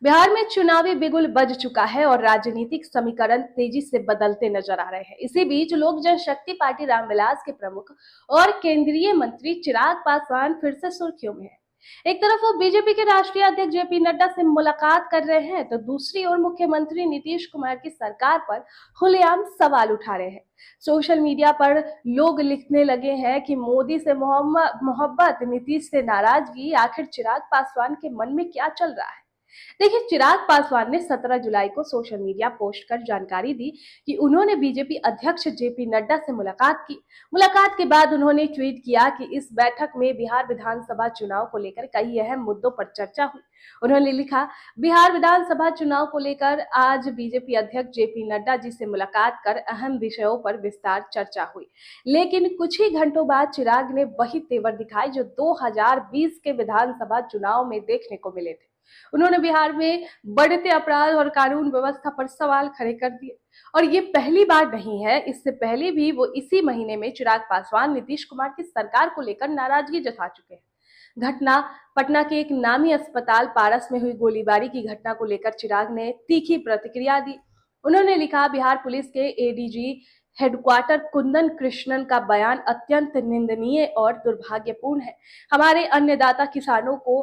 बिहार में चुनावी बिगुल बज चुका है और राजनीतिक समीकरण तेजी से बदलते नजर आ रहे हैं। इसी बीच लोक जनशक्ति पार्टी रामविलास के प्रमुख और केंद्रीय मंत्री चिराग पासवान फिर से सुर्खियों में हैं। एक तरफ वो बीजेपी के राष्ट्रीय अध्यक्ष जेपी नड्डा से मुलाकात कर रहे हैं, तो दूसरी ओर मुख्यमंत्री नीतीश कुमार की सरकार पर खुलेआम सवाल उठा रहे हैं। सोशल मीडिया पर लोग लिखने लगे हैं कि मोदी से मोहब्बत, नीतीश से नाराजगी, आखिर चिराग पासवान के मन में क्या चल रहा है। देखिए, चिराग पासवान ने 17 जुलाई को सोशल मीडिया पोस्ट कर जानकारी दी कि उन्होंने बीजेपी अध्यक्ष जेपी नड्डा से मुलाकात की। मुलाकात के बाद उन्होंने ट्वीट किया कि इस बैठक में बिहार विधानसभा चुनाव को लेकर कई अहम मुद्दों पर चर्चा हुई। उन्होंने लिखा, बिहार विधानसभा चुनाव को लेकर आज बीजेपी अध्यक्ष जेपी नड्डा जी से मुलाकात कर अहम विषयों पर विस्तार चर्चा हुई। लेकिन कुछ ही घंटों बाद चिराग ने वही तेवर दिखाए जो 2020 के विधानसभा चुनाव में देखने को मिले थे। उन्होंने बिहार में बढ़ते अपराध और कानून व्यवस्था पर सवाल खड़े कर दिए। और ये पहली बार नहीं है, इससे पहले भी वो इसी महीने में चिराग पासवान नीतीश कुमार की सरकार को लेकर नाराजगी जता चुके हैं। घटना पटना के एक नामी अस्पताल पारस में हुई गोलीबारी की घटना को लेकर चिराग ने तीखी प्रतिक्रिया दी। उन्होंने लिखा, बिहार पुलिस के एडीजी हेडक्वार्टर कुंदन कृष्णन का बयान अत्यंत निंदनीय और दुर्भाग्यपूर्ण है। हमारे अन्नदाता किसानों को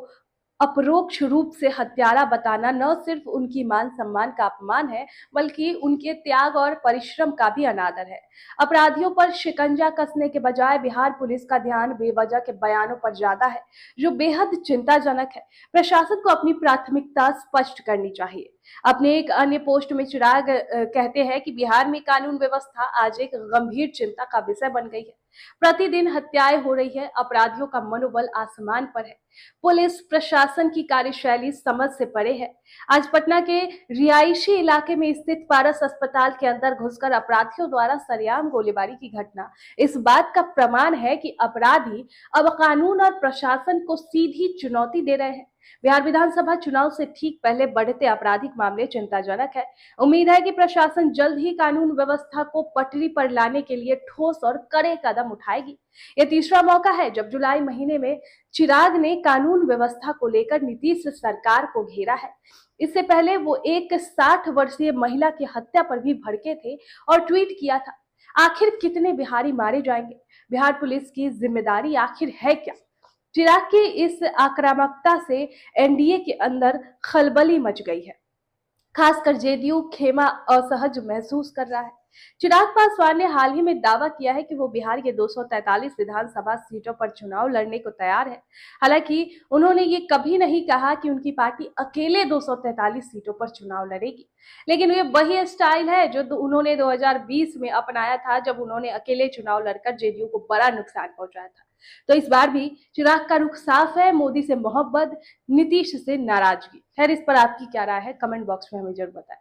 अपरोक्ष रूप से हत्यारा बताना न सिर्फ उनकी मान सम्मान का अपमान है, बल्कि उनके त्याग और परिश्रम का भी अनादर है। अपराधियों पर शिकंजा कसने के बजाय बिहार पुलिस का ध्यान बेवजह के बयानों पर ज्यादा है, जो बेहद चिंताजनक है। प्रशासन को अपनी प्राथमिकता स्पष्ट करनी चाहिए। अपने एक अन्य पोस्ट में चिराग कहते हैं कि बिहार में कानून व्यवस्था आज एक गंभीर चिंता का विषय बन गई है। प्रतिदिन हत्याएं हो रही है, अपराधियों का मनोबल आसमान पर है। पुलिस प्रशासन की कार्यशैली समझ से परे है। आज पटना के रिहायशी इलाके में स्थित पारस अस्पताल के अंदर घुसकर अपराधियों द्वारा सरेआम गोलीबारी की घटना इस बात का प्रमाण है कि अपराधी अब कानून और प्रशासन को सीधी चुनौती दे रहे हैं। बिहार विधानसभा चुनाव से ठीक पहले बढ़ते आपराधिक मामले चिंताजनक है। उम्मीद है कि प्रशासन जल्द ही कानून व्यवस्था को पटरी पर लाने के लिए ठोस और कड़े कदम उठाएगी। यह तीसरा मौका है जब जुलाई महीने में चिराग ने कानून व्यवस्था को लेकर नीतीश सरकार को घेरा है। इससे पहले वो एक 60 वर्षीय महिला की हत्या पर भी भड़के थे और ट्वीट किया था, आखिर कितने बिहारी मारे जाएंगे, बिहार पुलिस की जिम्मेदारी आखिर है क्या। चिराग की इस आक्रामकता से एनडीए के अंदर खलबली मच गई है। खासकर जेडीयू खेमा असहज महसूस कर रहा है। चिराग पासवान ने हाल ही में दावा किया है कि वो बिहार के 243 विधानसभा सीटों पर चुनाव लड़ने को तैयार है। हालांकि उन्होंने ये कभी नहीं कहा कि उनकी पार्टी अकेले 243 सीटों पर चुनाव लड़ेगी। लेकिन ये वही स्टाइल है जो उन्होंने 2020 में अपनाया था, जब उन्होंने अकेले चुनाव लड़कर जेडीयू को बड़ा नुकसान पहुंचाया था। तो इस बार भी चिराग का रुख साफ है, मोदी से मोहब्बत, नीतीश से नाराजगी। खैर, इस पर आपकी क्या राय है, कमेंट बॉक्स में हमें जरूर बताएं।